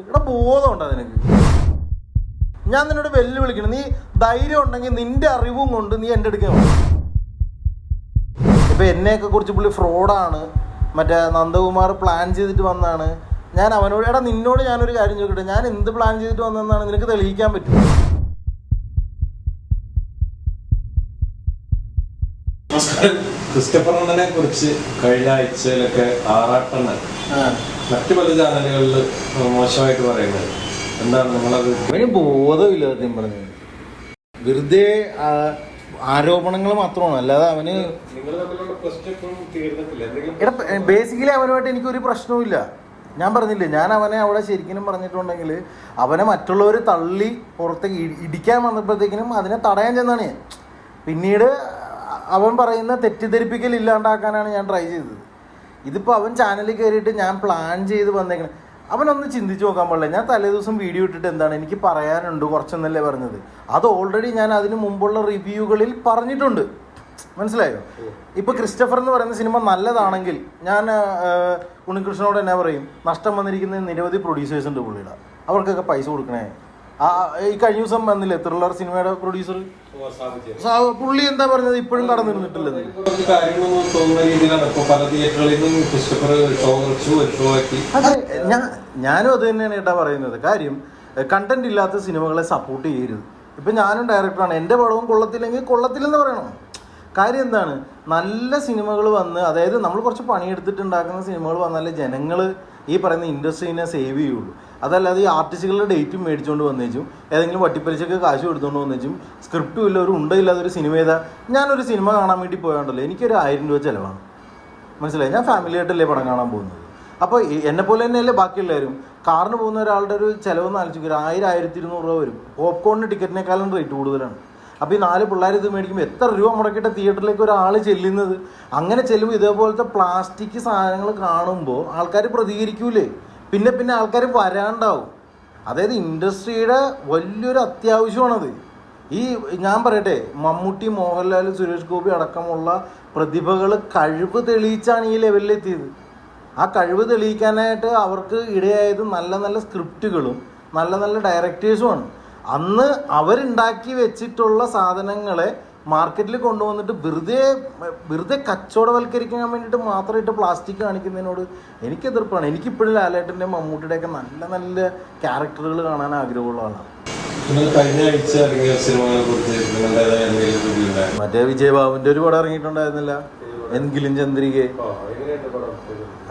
ഇവിടെ ബോധമുണ്ടോ നിനക്ക്? ഞാൻ നിന്നോട് വെല്ലുവിളിക്കണം. നീ ധൈര്യം ഉണ്ടെങ്കിൽ നിന്റെ അറിവും കൊണ്ട് നീ എൻ്റെ അടുക്കാൻ വേണം. ഇപ്പം എന്നെയൊക്കെ കുറിച്ച് പുള്ളി ഫ്രോഡാണ്, മറ്റേ നന്ദകുമാർ പ്ലാൻ ചെയ്തിട്ട് വന്നാണ്. ഞാൻ അവനോട് നിന്നോട് ഞാനൊരു കാര്യം ചോദിക്കട്ടെ, ഞാൻ എന്ത് പ്ലാൻ ചെയ്തിട്ട് വന്നതെന്നാണ് നിനക്ക് തെളിയിക്കാൻ പറ്റും? ക്രിസ്റ്റഫർ അണ്ണനെ കുറിച്ച് കഴിഞ്ഞ ആഴ്ചയിലൊക്കെ ആറാട്ടണ്ണൻ മറ്റു പല ചാനലുകളിൽ മോശമായിട്ട് പറയുന്നത് എന്താണ്? നിങ്ങളത് അവന് ബോധമില്ല സത്യം പറഞ്ഞു. വെറുതെ ആരോപണങ്ങൾ മാത്രമാണ്, അല്ലാതെ അവന് ബേസിക്കലി അവനുമായിട്ട് എനിക്കൊരു പ്രശ്നവുമില്ല. ഞാൻ പറഞ്ഞില്ലേ, ഞാൻ അവനെ അവിടെ ശരിക്കും പറഞ്ഞിട്ടുണ്ടെങ്കിൽ അവനെ മറ്റുള്ളവർ തള്ളി പുറത്തേക്ക് ഇടിക്കാൻ വന്നപ്പോഴത്തേക്കിനും അതിനെ തടയാൻ ചെന്നാണ് ഞാൻ. പിന്നീട് അവൻ പറയുന്ന തെറ്റിദ്ധരിപ്പിക്കൽ ഇല്ലാണ്ടാക്കാനാണ് ഞാൻ ട്രൈ ചെയ്തത്. ഇതിപ്പോൾ അവൻ ചാനലിൽ കയറിയിട്ട് ഞാൻ പ്ലാൻ ചെയ്ത് വന്നേക്കണം. അവനൊന്ന് ചിന്തിച്ച് നോക്കാൻ പാടില്ല. ഞാൻ തലേ ദിവസം വീഡിയോ ഇട്ടിട്ട് എന്താണ് എനിക്ക് പറയാനുണ്ട് കുറച്ചെന്നല്ലേ പറഞ്ഞത്. അത് ഓൾറെഡി ഞാൻ അതിന് മുമ്പുള്ള റിവ്യൂകളിൽ പറഞ്ഞിട്ടുണ്ട്. മനസ്സിലായോ? ഇപ്പോൾ ക്രിസ്റ്റഫർ എന്ന് പറയുന്ന സിനിമ നല്ലതാണെങ്കിൽ ഞാൻ ഉണ്ണികൃഷ്ണനോട് എന്നാ പറയും, നഷ്ടം വന്നിരിക്കുന്ന നിരവധി പ്രൊഡ്യൂസേഴ്സ് ഉണ്ട് പുള്ളിയുടെ, അവർക്കൊക്കെ പൈസ കൊടുക്കണേ. ഈ കഴിഞ്ഞ ദിവസം വന്നില്ലേ ത്രില്ലർ സിനിമയുടെ പ്രൊഡ്യൂസർ, പുള്ളി എന്താ പറഞ്ഞത്, ഇപ്പോഴും കടന്നിരുന്നിട്ടില്ലത്. ഞാനും അത് തന്നെയാണ് ഏട്ടാ പറയുന്നത്. കാര്യം കണ്ടന്റ് ഇല്ലാത്ത സിനിമകളെ സപ്പോർട്ട് ചെയ്യരുത്. ഇപ്പം ഞാനും ഡയറക്ടറാണ്, എൻ്റെ പടവും കൊള്ളത്തില്ലെങ്കിൽ കൊള്ളത്തില്ലെന്ന് പറയണം. കാര്യം എന്താണ്, നല്ല സിനിമകൾ വന്ന്, അതായത് നമ്മൾ കുറച്ച് പണിയെടുത്തിട്ടുണ്ടാക്കുന്ന സിനിമകൾ വന്നാലേ ജനങ്ങൾ ഈ പറയുന്ന ഇൻഡസ്ട്രീനെ സേവ് ചെയ്യുള്ളൂ. അതല്ലാതെ ഈ ആർട്ടിസ്റ്റുകളുടെ ഡേറ്റും മേടിച്ചുകൊണ്ട് വന്നേച്ചും ഏതെങ്കിലും വട്ടിപ്പലിശക്ക് കാശ് എടുത്തുകൊണ്ട് വന്നേച്ചും സ്ക്രിപ്റ്റും ഇല്ല, ഒരു ഉണ്ടയില്ലാതെ ഒരു സിനിമ ചെയ്താൽ, ഞാനൊരു സിനിമ കാണാൻ വേണ്ടി പോയാണ്ടല്ലോ എനിക്കൊരു 1000 രൂപ ചിലവാണ്. മനസ്സിലായി? ഞാൻ ഫാമിലി ആയിട്ടല്ലേ പടം കാണാൻ പോകുന്നത്. അപ്പോൾ എന്നെപ്പോലെ തന്നെയല്ലേ ബാക്കിയുള്ളവരും. കാറിന് പോകുന്ന ഒരാളുടെ ഒരു ചിലവെന്ന് ആലോചിക്കും, 1000-1200 രൂപ വരും. പോപ്കോണിന് ടിക്കറ്റിനേക്കാളും റേറ്റ് കൂടുതലാണ്. അപ്പോൾ ഈ 4 പിള്ളേർ ഇത് മേടിക്കുമ്പോൾ എത്ര രൂപ മുടക്കിയിട്ട് തിയേറ്ററിലേക്ക് ഒരാൾ ചെല്ലുന്നത്? അങ്ങനെ ചെല്ലുമ്പോൾ ഇതേപോലത്തെ പ്ലാസ്റ്റിക് സാധനങ്ങൾ കാണുമ്പോൾ ആൾക്കാർ പ്രതികരിക്കൂലേ? പിന്നെ ആൾക്കാർ വരാണ്ടാവും. അതായത് ഇൻഡസ്ട്രിയുടെ വലിയൊരു അത്യാവശ്യമാണത്. ഈ ഞാൻ പറയട്ടെ, മമ്മൂട്ടി, മോഹൻലാൽ, സുരേഷ് ഗോപി അടക്കമുള്ള പ്രതിഭകൾ കഴിവ് തെളിയിച്ചാണ് ഈ ലെവലിലെത്തിയത്. ആ കഴിവ് തെളിയിക്കാനായിട്ട് അവർക്ക് ഇടയായത് നല്ല നല്ല സ്ക്രിപ്റ്റുകളും നല്ല നല്ല ഡയറക്ടേഴ്സുമാണ്. അന്ന് അവരുണ്ടാക്കി വെച്ചിട്ടുള്ള സാധനങ്ങളെ മാർക്കറ്റിൽ കൊണ്ടുവന്നിട്ട് വെറുതെ കച്ചവടവൽക്കരിക്കാൻ വേണ്ടിയിട്ട് മാത്രമായിട്ട് പ്ലാസ്റ്റിക് കാണിക്കുന്നതിനോട് എനിക്ക് എതിർപ്പാണ്. എനിക്കിപ്പോഴും ലാലേട്ടൻ്റെ മമ്മൂട്ടിയുടെയൊക്കെ നല്ല നല്ല ക്യാരക്ടറുകൾ കാണാൻ ആഗ്രഹമുള്ള ആളാണ്. മറ്റേ വിജയബാബുവിൻ്റെ ഒരു പടം ഇറങ്ങിയിട്ടുണ്ടായിരുന്നില്ല, എങ്കിലും ചന്ദ്രിക.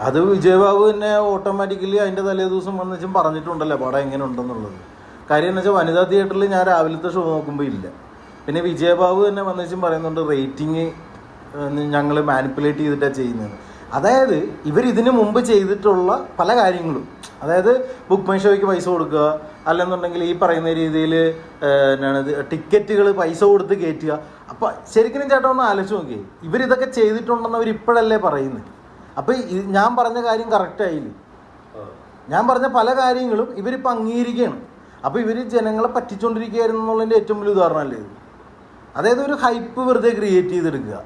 അത് വിജയബാബു തന്നെ ഓട്ടോമാറ്റിക്കലി അതിൻ്റെ തലേ ദിവസം വന്നിച്ചും പറഞ്ഞിട്ടുണ്ടല്ലോ പടം എങ്ങനെ ഉണ്ടെന്നുള്ളത്. കാര്യം എന്ന് വെച്ചാൽ വനിതാ തിയേറ്ററിൽ ഞാൻ രാവിലത്തെ ഷോ നോക്കുമ്പോൾ ഇല്ല. പിന്നെ വിജയബാബു തന്നെ വന്നിച്ചും പറയുന്നുണ്ട് റേറ്റിംഗ് ഞങ്ങൾ മാനിപ്പുലേറ്റ് ചെയ്തിട്ടാണ് ചെയ്യുന്നത്. അതായത് ഇവരിതിനു മുമ്പ് ചെയ്തിട്ടുള്ള പല കാര്യങ്ങളും, അതായത് ബുക്ക് മൈ ഷോയ്ക്ക് പൈസ കൊടുക്കുക, അല്ലെന്നുണ്ടെങ്കിൽ ഈ പറയുന്ന രീതിയിൽ എന്നാണ് ടിക്കറ്റുകൾ പൈസ കൊടുത്ത് കയറ്റുക. അപ്പം ശരിക്കും ചേട്ടാ ഒന്ന് ആലോചിച്ച് നോക്കിയേ, ഇവരിതൊക്കെ ചെയ്തിട്ടുണ്ടെന്ന് അവർ ഇപ്പോഴല്ലേ പറയുന്നത്. അപ്പോൾ ഞാൻ പറഞ്ഞ കാര്യം കറക്റ്റായില്ലേ? ഞാൻ പറഞ്ഞ പല കാര്യങ്ങളും ഇവരിപ്പോൾ അംഗീകരിക്കുകയാണ്. അപ്പോൾ ഇവർ ജനങ്ങളെ പറ്റിച്ചുകൊണ്ടിരിക്കുകയായിരുന്നു എന്നുള്ളതിൻ്റെ ഏറ്റവും വലിയ ഉദാഹരണമല്ലേ ഇത്? അതായത് ഒരു ഹൈപ്പ് വെറുതെ ക്രിയേറ്റ് ചെയ്തെടുക്കുക.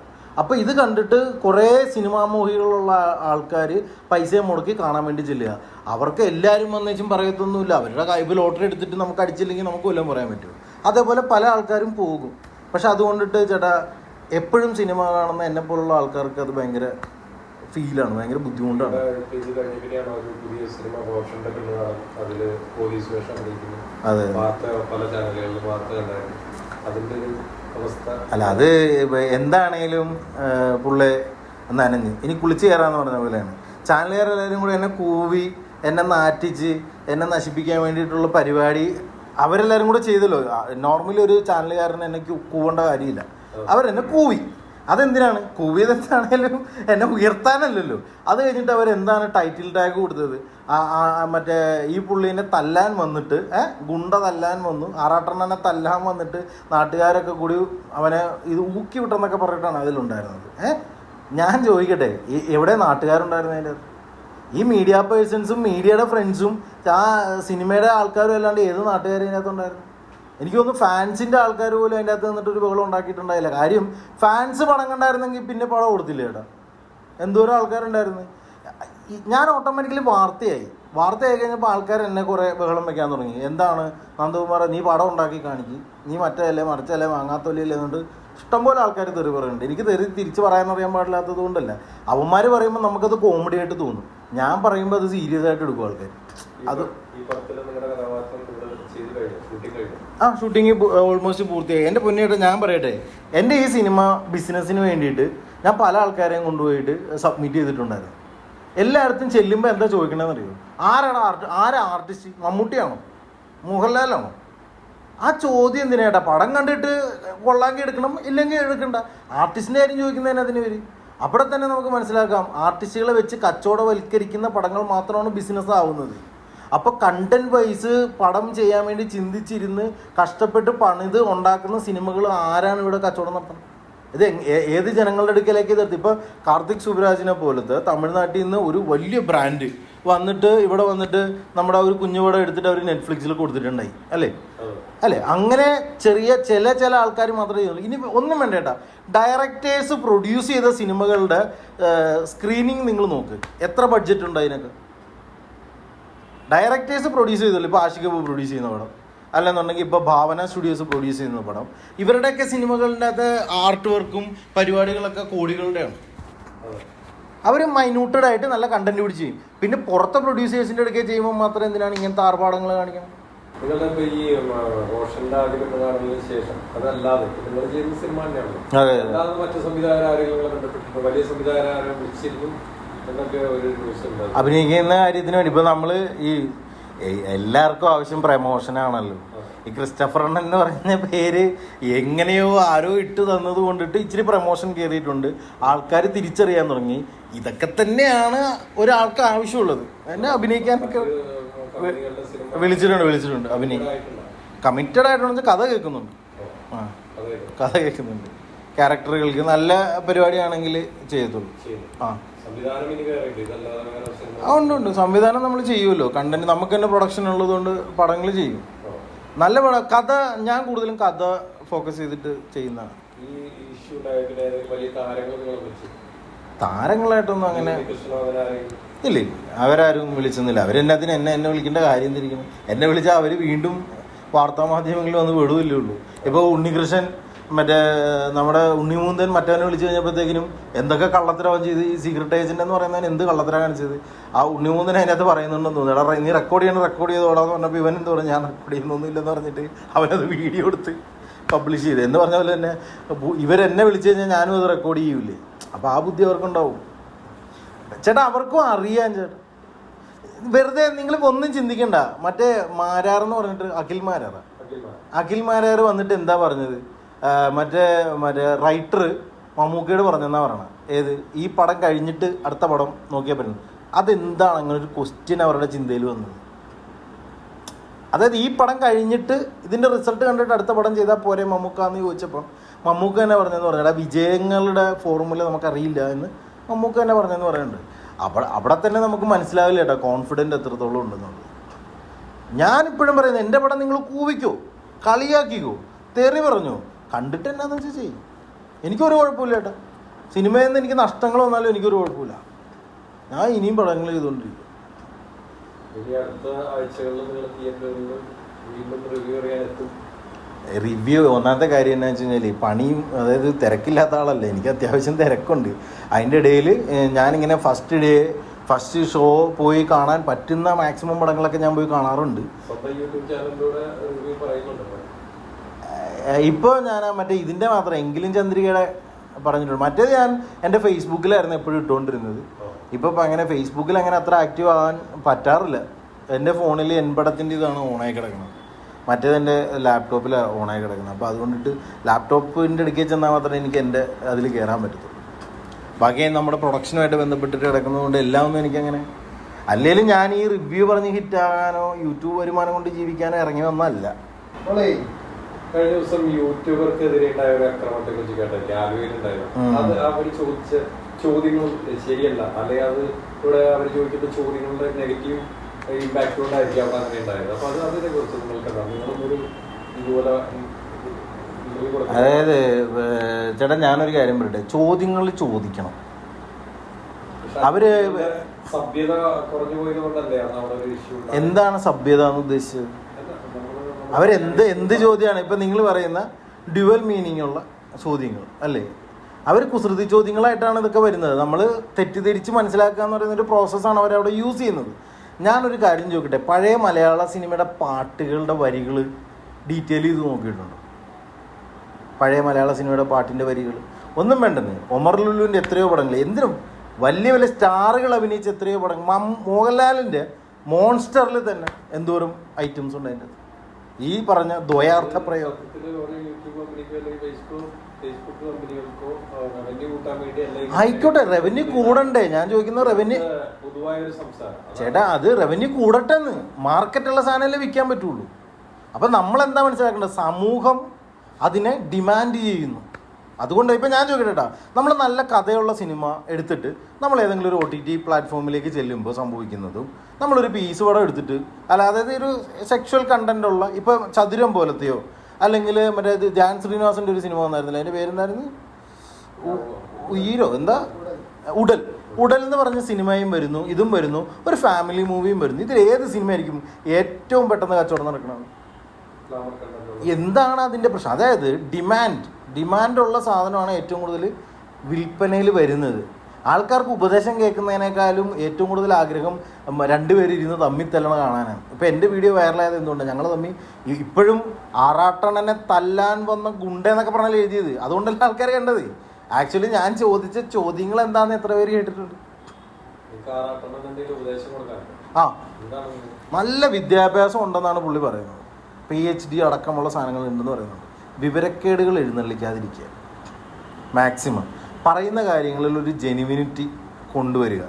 അപ്പോൾ ഇത് കണ്ടിട്ട് കുറേ സിനിമാ മോഹികളുള്ള ആൾക്കാർ പൈസ മുടക്കി കാണാൻ വേണ്ടി ചെല്ലുക. അവർക്ക് എല്ലാവരും വന്നേച്ചും പറയത്തൊന്നുമില്ല, അവരുടെ കൈബ് ലോട്ടറി എടുത്തിട്ട് നമുക്ക് അടിച്ചില്ലെങ്കിൽ നമുക്ക് കൊല്ലം പറയാൻ പറ്റും. അതേപോലെ പല ആൾക്കാരും പോകും. പക്ഷെ അതുകൊണ്ടിട്ട് ചേട്ടാ എപ്പോഴും സിനിമ കാണുന്ന എന്നെപ്പോലുള്ള ആൾക്കാർക്ക് അത് ഭയങ്കര ഫീലാണ്, ഭയങ്കര ബുദ്ധിമുട്ടാണ്. അതെ, അല്ല അത് എന്താണേലും പുള്ളി നനഞ്ഞ് ഇനി കുളിച്ച് കയറാന്ന് പറഞ്ഞ പോലെയാണ്. ചാനലുകാരെല്ലാവരും കൂടി എന്നെ കൂവി, എന്നെ നാറ്റിച്ച്, എന്നെ നശിപ്പിക്കാൻ വേണ്ടിയിട്ടുള്ള പരിപാടി അവരെല്ലാവരും കൂടെ ചെയ്തല്ലോ. നോർമലി ഒരു ചാനലുകാരന് എന്നെ കൂവേണ്ട കാര്യമില്ല, അവരെന്നെ കൂവി. അതെന്തിനാണ് കൂവിയത്? എന്താണേലും എന്നെ ഉയർത്താനല്ലല്ലോ. അത് കഴിഞ്ഞിട്ട് അവരെന്താണ് ടൈറ്റിൽ ടാഗ് കൊടുത്തത്? മറ്റേ ഈ പുള്ളീനെ തല്ലാൻ വന്നിട്ട്, ഗുണ്ട തല്ലാൻ വന്നു, ആറാട്ടണ്ണനെ തല്ലാൻ വന്നിട്ട് നാട്ടുകാരൊക്കെ കൂടി അവനെ ഇത് ഊക്കി വിട്ടെന്നൊക്കെ പറഞ്ഞിട്ടാണ് അതിലുണ്ടായിരുന്നത്. ഞാൻ ചോദിക്കട്ടെ, എവിടെ നാട്ടുകാരുണ്ടായിരുന്നു അതിൻ്റെ? ഈ മീഡിയ പേഴ്സൺസും മീഡിയയുടെ ഫ്രണ്ട്സും ആ സിനിമയുടെ ആൾക്കാരും അല്ലാണ്ട് ഏത് നാട്ടുകാരും അതിനകത്തുണ്ടായിരുന്നു? എനിക്ക് തോന്നുന്നു ഫാൻസിൻ്റെ ആൾക്കാർ പോലും അതിൻ്റെ അകത്ത് നിന്നിട്ട് ഒരു ബഹളം ഉണ്ടാക്കിയിട്ടുണ്ടായില്ല. കാര്യം ഫാൻസ് പണം കണ്ടായിരുന്നെങ്കിൽ പിന്നെ പണം കൊടുത്തില്ല ചേട്ടാ. എന്തോരം ആൾക്കാരുണ്ടായിരുന്നു. ഞാൻ ഓട്ടോമാറ്റിക്കലി വാർത്തയായി കഴിഞ്ഞപ്പോൾ ആൾക്കാർ എന്നെ കുറേ ബഹളം വെക്കാൻ തുടങ്ങി. എന്താണ് നന്ദകുമാർ, നീ പടം ഉണ്ടാക്കി കാണിക്ക്, നീ മറ്റേ മറിച്ചല്ലേ വാങ്ങാത്തൊല്ലിയല്ലേ എന്നുകൊണ്ട് ഇഷ്ടംപോലെ ആൾക്കാർ തെറി പറയുന്നുണ്ട്. എനിക്ക് തിരിച്ച് പറയാനറിയാൻ പാടില്ലാത്തത് കൊണ്ടല്ല. അവന്മാർ പറയുമ്പോൾ നമുക്കത് കോമഡി ആയിട്ട് തോന്നും. ഞാൻ പറയുമ്പോൾ അത് സീരിയസ് ആയിട്ട് എടുക്കും ആൾക്കാർ. അത് ഷൂട്ടിങ് ഓൾമോസ്റ്റ് പൂർത്തിയായി. എൻ്റെ പൊന്നിയായിട്ട് ഞാൻ പറയട്ടെ, എൻ്റെ ഈ സിനിമ ബിസിനസ്സിന് വേണ്ടിയിട്ട് ഞാൻ പല ആൾക്കാരെയും കൊണ്ടുപോയിട്ട് സബ്മിറ്റ് ചെയ്തിട്ടുണ്ടായിരുന്നു. എല്ലായിടത്തും ചെല്ലുമ്പോൾ എന്താ ചോദിക്കണമെന്ന് അറിയോ? ആരാ ആർട്ടിസ്റ്റ്? മമ്മൂട്ടിയാണോ? മോഹൻലാലാണോ? ആ ചോദ്യം എന്തിനാ? പടം കണ്ടിട്ട് കൊള്ളാങ്കി എടുക്കണം, ഇല്ലെങ്കിൽ എടുക്കണ്ട. ആർട്ടിസ്റ്റിൻ്റെ കാര്യം ചോദിക്കുന്നതിന് അതിന് വരും. അവിടെ തന്നെ നമുക്ക് മനസ്സിലാക്കാം, ആർട്ടിസ്റ്റുകളെ വെച്ച് കച്ചവടവൽക്കരിക്കുന്ന പടങ്ങൾ മാത്രമാണ് ബിസിനസ് ആവുന്നത്. അപ്പോൾ കണ്ടന്റ് വൈസ് പടം ചെയ്യാൻ വേണ്ടി ചിന്തിച്ചിരുന്ന് കഷ്ടപ്പെട്ട് പണിത് ഉണ്ടാക്കുന്ന സിനിമകൾ ആരാണ് ഇവിടെ കച്ചവടം നടത്തുന്നത്? ഇത് ഏത് ജനങ്ങളുടെ അടുക്കലേക്ക് ഇതെത്തി? ഇപ്പോൾ കാർത്തിക് സുബ്രാജിനെ പോലത്തെ തമിഴ്നാട്ടിൽ നിന്ന് ഒരു വലിയ ബ്രാൻഡ് വന്നിട്ട് ഇവിടെ വന്നിട്ട് നമ്മുടെ ഒരു കുഞ്ഞുപടം എടുത്തിട്ട് അവർ നെറ്റ്ഫ്ലിക്സിൽ കൊടുത്തിട്ടുണ്ടായി അല്ലേ? അങ്ങനെ ചില ആൾക്കാർ മാത്രമേ ചെയ്യുള്ളൂ. ഇനി ഒന്നും വേണ്ടേട്ടാ, ഡയറക്ടേഴ്സ് പ്രൊഡ്യൂസ് ചെയ്ത സിനിമകളുടെ സ്ക്രീനിങ് നിങ്ങൾ നോക്ക്, എത്ര ബഡ്ജറ്റ് ഉണ്ട് അതിനൊക്കെ? ഡയറക്ടേഴ്സ് പ്രൊഡ്യൂസ് ചെയ്തല്ലോ. ഇപ്പോൾ ആഷിഖ് കപൂർ പ്രൊഡ്യൂസ് ചെയ്യുന്ന പടം, അല്ലെന്നുണ്ടെങ്കിൽ ഇപ്പോൾ ഭാവന സ്റ്റുഡിയോസ് പ്രൊഡ്യൂസ് ചെയ്യുന്ന പടം, ഇവരുടെയൊക്കെ സിനിമകളുടെ അത് ആർട്ട് വർക്കും പരിപാടികളൊക്കെ കോടികളുടെയാണ്. അവർ മൈന്യൂട്ടഡ് ആയിട്ട് നല്ല കണ്ടന്റ് പിടിച്ച് ചെയ്യും. പിന്നെ പുറത്തെ പ്രൊഡ്യൂസേഴ്സിൻ്റെ അടുക്കെ ചെയ്യുമ്പോൾ മാത്രം എന്തിനാണ് ഇങ്ങനത്തെ ആർഭാടങ്ങൾ കാണിക്കണം? നിങ്ങളുടെ ഈ റോഷന്റെ ആഗ്രഹം കാണുന്നതിന് ശേഷം അതല്ലാതെ നിങ്ങൾ ചെയ്യുന്ന സിനിമ തന്നെയാണ്, അല്ലാതെ മറ്റു സംവിധായകർ ആരെങ്കിലും ബന്ധപ്പെട്ടിട്ടുണ്ട്? വലിയ സംവിധായകരെ വിളിച്ചിരുന്നു എന്നൊക്കെ ഒരു ന്യൂസ് ഉണ്ട്. അഭിനയിക്കുന്ന കാര്യത്തിന് വേണ്ടി ഇപ്പോൾ നമ്മൾ ഈ എല്ലാവർക്കും ആവശ്യം പ്രമോഷനാണല്ലോ. ഈ ക്രിസ്റ്റഫറൺ എന്ന് പറഞ്ഞ പേര് എങ്ങനെയോ ആരോ ഇട്ട് തന്നത് കൊണ്ടിട്ട് ഇച്ചിരി പ്രമോഷൻ കയറിയിട്ടുണ്ട്. ആൾക്കാർ തിരിച്ചറിയാൻ തുടങ്ങി. ഇതൊക്കെ തന്നെയാണ് ഒരാൾക്ക് ആവശ്യമുള്ളത്. എന്നെ അഭിനയിക്കാനൊക്കെ വിളിച്ചിട്ടുണ്ട്. കമ്മിറ്റഡ് ആയിട്ടുണ്ടെന്ന് കഥ കേൾക്കുന്നുണ്ട്. കഥ കേൾക്കുന്നുണ്ട്. ക്യാരക്ടറുകൾക്ക് നല്ല പരിപാടിയാണെങ്കിൽ ചെയ്യത്തുള്ളൂ. ഉണ്ട്. സംവിധാനം നമ്മൾ ചെയ്യുമല്ലോ. കണ്ടന്റ് നമുക്ക് തന്നെ പ്രൊഡക്ഷൻ ഉള്ളതുകൊണ്ട് പടങ്ങൾ ചെയ്യും. നല്ല പടം. കഥ ഞാൻ കൂടുതലും കഥ ഫോക്കസ് ചെയ്തിട്ട് ചെയ്യുന്നതാണ്. താരങ്ങളായിട്ടൊന്നും അങ്ങനെ ഇല്ല. അവരാരും വിളിച്ചൊന്നുമില്ല. അവരെന്നതിന് എന്നെ വിളിക്കേണ്ട കാര്യം തിരിക്കണം. എന്നെ വിളിച്ചാൽ അവർ വീണ്ടും വാർത്താ മാധ്യമങ്ങളിൽ വന്ന് വിടുകയല്ലേ ഉള്ളൂ. ഇപ്പോൾ ഉണ്ണികൃഷ്ണൻ മറ്റേ നമ്മുടെ ഉണ്ണിമൂന്തൻ മറ്റവനെ വിളിച്ചു കഴിഞ്ഞപ്പോഴത്തേക്കിനും എന്തൊക്കെ കള്ളത്തരവൻ ചെയ്ത് ഈ സീക്രട്ട് ഏജന്റ് എന്ന് പറയുന്നതിന് എന്ത് കള്ളത്തരം കാണിച്ചത്? ആ ഉണ്ണിമൂന്തൻ അതിനകത്ത് പറയുന്നുണ്ടെന്ന് തോന്നുന്നു. എടാ നീ റെക്കോർഡ് ചെയ്തോടാന്ന് പറഞ്ഞപ്പോൾ ഇവൻ എന്ത് പറഞ്ഞു? ഞാൻ റെക്കോർഡ് ചെയ്യുന്നൊന്നുമില്ലെന്ന് പറഞ്ഞിട്ട് അവനത് വീഡിയോ എടുത്ത് പബ്ലിഷ് ചെയ്ത്. എന്ന് പറഞ്ഞ പോലെ തന്നെ ഇവരെന്നെ വിളിച്ചു കഴിഞ്ഞാൽ ഞാനും അത് റെക്കോർഡ് ചെയ്യൂലേ. അപ്പോൾ ആ ബുദ്ധി അവർക്കുണ്ടാവും. ചേട്ടാ അവർക്കും അറിയാം ചേട്ടാ. വെറുതെ നിങ്ങളിപ്പോൾ ഒന്നും ചിന്തിക്കണ്ട. മറ്റേ മാരാറെന്ന് പറഞ്ഞിട്ട് അഖിൽ മാരാർ വന്നിട്ട് എന്താ പറഞ്ഞത്? മറ്റേ റൈറ്റർ മമ്മൂക്കയോട് പറഞ്ഞെന്നാ പറയണത്. ഏത് ഈ പടം കഴിഞ്ഞിട്ട് അടുത്ത പടം നോക്കിയാൽ പറ്റുന്നത്? അതെന്താണ് അങ്ങനെ ഒരു ക്വസ്റ്റ്യൻ അവരുടെ ചിന്തയിൽ വന്നത്? അതായത് ഈ പടം കഴിഞ്ഞിട്ട് ഇതിൻ്റെ റിസൾട്ട് കണ്ടിട്ട് അടുത്ത പടം ചെയ്താൽ പോരെ മമ്മൂക്കാന്ന് ചോദിച്ചപ്പോൾ മമ്മൂക്ക തന്നെ പറഞ്ഞെന്ന് പറഞ്ഞാൽ വിജയങ്ങളുടെ ഫോർമുല നമുക്കറിയില്ല എന്ന് മമ്മൂക്ക തന്നെ പറഞ്ഞെന്ന് പറയുന്നുണ്ട്. അവിടെ തന്നെ നമുക്ക് മനസ്സിലാവില്ല കേട്ടോ കോൺഫിഡൻറ്റ് എത്രത്തോളം ഉണ്ടെന്നുള്ളത്. ഞാനിപ്പോഴും പറയുന്നത്, എൻ്റെ പടം നിങ്ങൾ കൂവിക്കോ, കളിയാക്കിക്കോ, തെറി പറഞ്ഞോ, കണ്ടിട്ട് എന്നാന്ന് വെച്ചാൽ ചെയ്യും. എനിക്കൊരു കുഴപ്പമില്ല ചേട്ടാ. സിനിമയിൽ നിന്ന് എനിക്ക് നഷ്ടങ്ങൾ വന്നാലും എനിക്കൊരു കുഴപ്പമില്ല. ഞാൻ ഇനിയും പടങ്ങൾ ചെയ്തുകൊണ്ടിരിക്കും. റിവ്യൂ ഒന്നാമത്തെ കാര്യം എന്താ വെച്ച് കഴിഞ്ഞാൽ പണിയും, അതായത് തിരക്കില്ലാത്ത ആളല്ല. എനിക്ക് അത്യാവശ്യം തിരക്കുണ്ട്. അതിൻ്റെ ഇടയിൽ ഞാനിങ്ങനെ ഫസ്റ്റ് ഷോ പോയി കാണാൻ പറ്റുന്ന മാക്സിമം പടങ്ങളൊക്കെ ഞാൻ പോയി കാണാറുണ്ട്. ഇപ്പോൾ ഞാൻ മറ്റേ ഇതിൻ്റെ മാത്രം എങ്കിലും ചന്ദ്രികയുടെ പറഞ്ഞിട്ടുണ്ട്. മറ്റേത് ഞാൻ എൻ്റെ ഫേസ്ബുക്കിലായിരുന്നു എപ്പോഴും ഇട്ടുകൊണ്ടിരുന്നത്. ഇപ്പോൾ അങ്ങനെ ഫേസ്ബുക്കിൽ അങ്ങനെ അത്ര ആക്റ്റീവ് ആകാൻ പറ്റാറില്ല. എൻ്റെ ഫോണിൽ എൻപടത്തിൻ്റെ ഇതാണ് ഓണായി കിടക്കുന്നത്. മറ്റേത് എൻ്റെ ലാപ്ടോപ്പിലാണ് ഓണായി കിടക്കുന്നത്. അപ്പോൾ അതുകൊണ്ടിട്ട് ലാപ്ടോപ്പിൻ്റെ ഇടയ്ക്ക് ചെന്നാൽ മാത്രമേ എനിക്ക് എൻ്റെ അതിൽ കയറാൻ പറ്റത്തുള്ളൂ. ബാക്കി നമ്മുടെ പ്രൊഡക്ഷനുമായിട്ട് ബന്ധപ്പെട്ടിട്ട് കിടക്കുന്നതുകൊണ്ട് എല്ലാം ഒന്നും എനിക്കങ്ങനെ. അല്ലെങ്കിലും ഞാൻ ഈ റിവ്യൂ പറഞ്ഞ് ഹിറ്റാകാനോ യൂട്യൂബ് വരുമാനം കൊണ്ട് ജീവിക്കാനോ ഇറങ്ങി വന്നതല്ല. കഴിഞ്ഞ ദിവസം യൂട്യൂബർക്കെതിരെ ഉണ്ടായ ഒരു അക്രമത്തെ കുറിച്ച് കേട്ടല്ലേ ആലുവയിലുണ്ടായിരുന്നു. അത് അവർ ചോദിച്ച ചോദ്യങ്ങൾ ശരിയല്ല, അല്ലെങ്കിൽ അത് ഇവിടെ അവർ ചോദിക്കുന്ന ചോദ്യങ്ങളുടെ നെഗറ്റീവ് ഇമ്പാക്ട് കൊണ്ടായിരിക്കും അവിടെ അങ്ങനെ ഉണ്ടായത്. അപ്പൊ അതിനെ കുറിച്ച് നിങ്ങൾക്ക് നിങ്ങളൊന്നൊരു ഇതുപോലെ. അതായത് ചേട്ടാ ഞാനൊരു കാര്യം പറയട്ടെ, ചോദ്യങ്ങൾ ചോദിക്കണം. അവര് സഭ്യത കുറഞ്ഞു പോയത് കൊണ്ടല്ലേ അവിടെ ഒരു ഇഷ്യൂ? എന്താണ് സഭ്യത എന്ന് ഉദ്ദേശിച്ചത്? എന്ത് ചോദ്യമാണ് ഇപ്പൊ നിങ്ങൾ പറയുന്ന ഡ്യുവൽ മീനിങ് ഉള്ള ചോദ്യങ്ങൾ അല്ലേ? അവർ കുസൃതി ചോദ്യങ്ങളായിട്ടാണ് ഇതൊക്കെ വരുന്നത്. നമ്മൾ തെറ്റിദ്ധരിച്ച് മനസ്സിലാക്കുക എന്ന് പറയുന്ന ഒരു പ്രോസസ്സാണ് അവരവിടെ യൂസ് ചെയ്യുന്നത്. ഞാനൊരു കാര്യം ചോദിക്കട്ടെ, പഴയ മലയാള സിനിമയുടെ പാട്ടുകളുടെ വരികൾ ഡീറ്റെയിൽ ചെയ്ത് നോക്കിയിട്ടുണ്ട്? പഴയ മലയാള സിനിമയുടെ പാട്ടിൻ്റെ വരികൾ ഒന്നും വേണ്ടെന്ന്. ഒമർ ലുലുവിൻ്റെ എത്രയോ പടങ്ങൾ, എന്തിനും വലിയ വലിയ സ്റ്റാറുകൾ അഭിനയിച്ച എത്രയോ പടങ്ങൾ. മോഹൻലാലിൻ്റെ മോൺസ്റ്ററിൽ തന്നെ എന്തോരം ഐറ്റംസ് ഉണ്ട് അതിൻ്റെ ഈ പറഞ്ഞ ദ്വയാർത്ഥ പ്രയോഗം. ആയിക്കോട്ടെ, റവന്യൂ കൂടണ്ടേ? ഞാൻ ചോദിക്കുന്നത് റവന്യൂ ചേട്ടാ, അത് റവന്യൂ കൂടട്ടെ എന്ന്. മാർക്കറ്റുള്ള സാധനമല്ലേ വിൽക്കാൻ പറ്റുള്ളൂ. അപ്പം നമ്മളെന്താ മനസ്സിലാക്കേണ്ടത്? സമൂഹം അതിനെ ഡിമാൻഡ് ചെയ്യുന്നു. അതുകൊണ്ട് ഇപ്പം ഞാൻ ചോദിക്കട്ടെ, നമ്മൾ നല്ല കഥയുള്ള സിനിമ എടുത്തിട്ട് നമ്മൾ ഏതെങ്കിലും ഒരു OTT പ്ലാറ്റ്ഫോമിലേക്ക് ചെല്ലുമ്പോൾ സംഭവിക്കുന്നതും, നമ്മളൊരു പീസ് പടം എടുത്തിട്ട് അതായത് ഒരു സെക്ഷൽ കണ്ടന്റ് ഉള്ള, ഇപ്പം ചതുരം പോലത്തെയോ അല്ലെങ്കിൽ മറ്റേ ധ്യാൻ ശ്രീനിവാസൻ്റെ ഒരു സിനിമ വന്നായിരുന്നില്ല, അതിൻ്റെ പേരെന്തായിരുന്നു? എന്താ ഉടൽ എന്ന് പറഞ്ഞ സിനിമയും വരുന്നു, ഇതും വരുന്നു, ഒരു ഫാമിലി മൂവിയും വരുന്നു. ഇതിൽ ഏത് സിനിമയായിരിക്കും ഏറ്റവും പെട്ടെന്ന് കച്ചവടം നടക്കുന്നത്? എന്താണ് അതിൻ്റെ പ്രശ്നം? അതായത് ഡിമാൻഡുള്ള സാധനമാണ് ഏറ്റവും കൂടുതൽ വിൽപ്പനയിൽ വരുന്നത്. ആൾക്കാർക്ക് ഉപദേശം കേൾക്കുന്നതിനേക്കാളും ഏറ്റവും കൂടുതൽ ആഗ്രഹം രണ്ടുപേരും ഇരുന്ന് തമ്മിൽ തല്ലണ കാണാനാണ്. ഇപ്പോൾ എൻ്റെ വീഡിയോ വൈറലായത് എന്തുകൊണ്ടാണ്? ഞങ്ങൾ തമ്മിൽ ഇപ്പോഴും ആറാട്ടണ്ണനെ തല്ലാൻ വന്ന ഗുണ്ടെന്നൊക്കെ പറഞ്ഞാൽ എഴുതിയത്. അതുകൊണ്ടല്ല ആൾക്കാർ കണ്ടത്. ആക്ച്വലി ഞാൻ ചോദിച്ച ചോദ്യങ്ങൾ എന്താണെന്ന് എത്ര പേര് കേട്ടിട്ടുണ്ട്? നല്ല വിദ്യാഭ്യാസം ഉണ്ടെന്നാണ് പുള്ളി പറയുന്നത്. PhD അടക്കമുള്ള സാധനങ്ങൾ ഉണ്ടെന്ന് പറയുന്നുണ്ട്. വിവരക്കേടുകൾ എഴുന്നള്ളിക്കാതിരിക്കുക, മാക്സിമം പറയുന്ന കാര്യങ്ങളിൽ ഒരു ജെനുവിനിറ്റി കൊണ്ടുവരിക.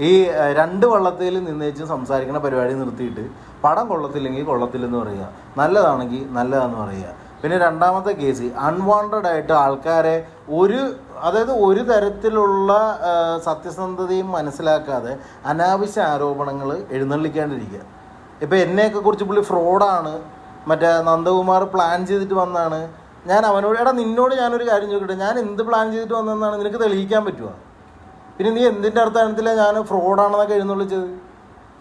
ഈ രണ്ട് വള്ളത്തിൽ നിന്നേച്ച് സംസാരിക്കുന്ന പരിപാടി നിർത്തിയിട്ട് പടം കൊള്ളത്തില്ലെങ്കിൽ കൊള്ളത്തില്ലെന്ന് പറയുക, നല്ലതാണെങ്കിൽ നല്ലതാണെന്ന് പറയുക. പിന്നെ രണ്ടാമത്തെ കേസ്, അൺവാണ്ടഡ് ആയിട്ട് ആൾക്കാരെ ഒരു തരത്തിലുള്ള സത്യസന്ധതയും മനസ്സിലാക്കാതെ അനാവശ്യ ആരോപണങ്ങൾ എഴുന്നള്ളിക്കാണ്ടിരിക്കുക. ഇപ്പം എന്നെയൊക്കെ കുറിച്ച് പുള്ളി ഫ്രോഡാണ്, മറ്റേ നന്ദകുമാർ പ്ലാൻ ചെയ്തിട്ട് വന്നാണ്. ഞാൻ അവനോട്, നിന്നോട് ഞാനൊരു കാര്യം ചോദിക്കട്ടെ, ഞാൻ എന്ത് പ്ലാൻ ചെയ്തിട്ട് വന്നതെന്നാണ് നിനക്ക് തെളിയിക്കാൻ പറ്റുമോ? പിന്നെ നീ എന്തിൻ്റെ അടിസ്ഥാനത്തിലാണ് ഞാൻ ഫ്രോഡാണെന്നൊക്കെ എഴുന്നള്ളിച്ചത്?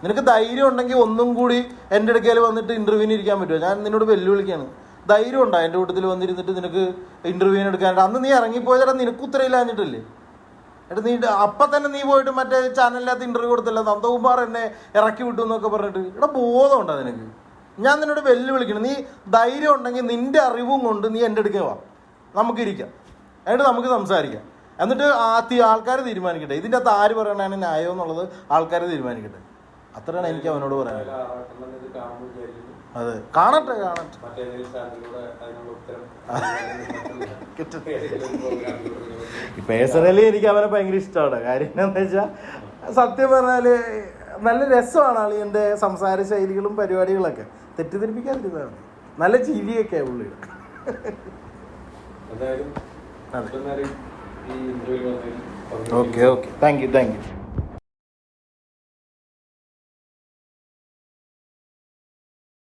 നിനക്ക് ധൈര്യം ഉണ്ടെങ്കിൽ ഒന്നും കൂടി എൻ്റെ അടുക്കൽ വന്നിട്ട് ഇൻ്റർവ്യൂവിന് ഇരിക്കാൻ പറ്റുമോ? ഞാൻ നിന്നോട് വെല്ലുവിളിക്കുകയാണ്. ധൈര്യം ഉണ്ടോ എൻ്റെ കൂട്ടത്തിൽ വന്നിരുന്നിട്ട് നിനക്ക് ഇൻ്റർവ്യൂവിന് എടുക്കാനായിട്ട്? അന്ന് നീ ഇറങ്ങിപ്പോയതാ, നിനക്ക് ഉത്തരവില്ലാഞ്ഞിട്ടല്ലേ? നീ അപ്പം തന്നെ നീ പോയിട്ട് മറ്റേ ചാനലിനകത്ത് ഇൻ്റർവ്യൂ കൊടുത്തല്ല, നന്ദകുമാർ എന്നെ ഇറക്കി വിട്ടു എന്നൊക്കെ പറഞ്ഞിട്ട്. ബോധമുണ്ടോ നിനക്ക്? ഞാൻ നിന്നോട് വെല്ലുവിളിക്കണം. നീ ധൈര്യം ഉണ്ടെങ്കിൽ നിൻ്റെ അറിവും കൊണ്ട് നീ എൻ്റെ അടുക്കൽ വാ, നമുക്കിരിക്കാം, എന്നിട്ട് നമുക്ക് സംസാരിക്കാം. എന്നിട്ട് ആൾക്കാർ തീരുമാനിക്കട്ടെ ഇതിൻ്റെ അകത്ത് ആര് പറയണതാണ് ന്യായം എന്നുള്ളത്. ആൾക്കാർ തീരുമാനിക്കട്ടെ. അത്രയാണ് എനിക്ക് അവനോട് പറയാനുള്ളത്. അതെ, കാണട്ടെ. പേഴ്സണലി എനിക്ക് അവനെ ഭയങ്കര ഇഷ്ടമാണ്. കാര്യം എന്താണെന്ന് വെച്ചാൽ, സത്യം പറഞ്ഞാൽ നല്ല രസമാണ് ആളിൻ്റെ സംസാര ശൈലികളും പരിപാടികളൊക്കെ. തെറ്റിദ്ധരിപ്പിക്കാതിരുന്നതാണ്. നല്ല ജീവിയൊക്കെയാണ് പുള്ളിയുടെ. Okay thank you.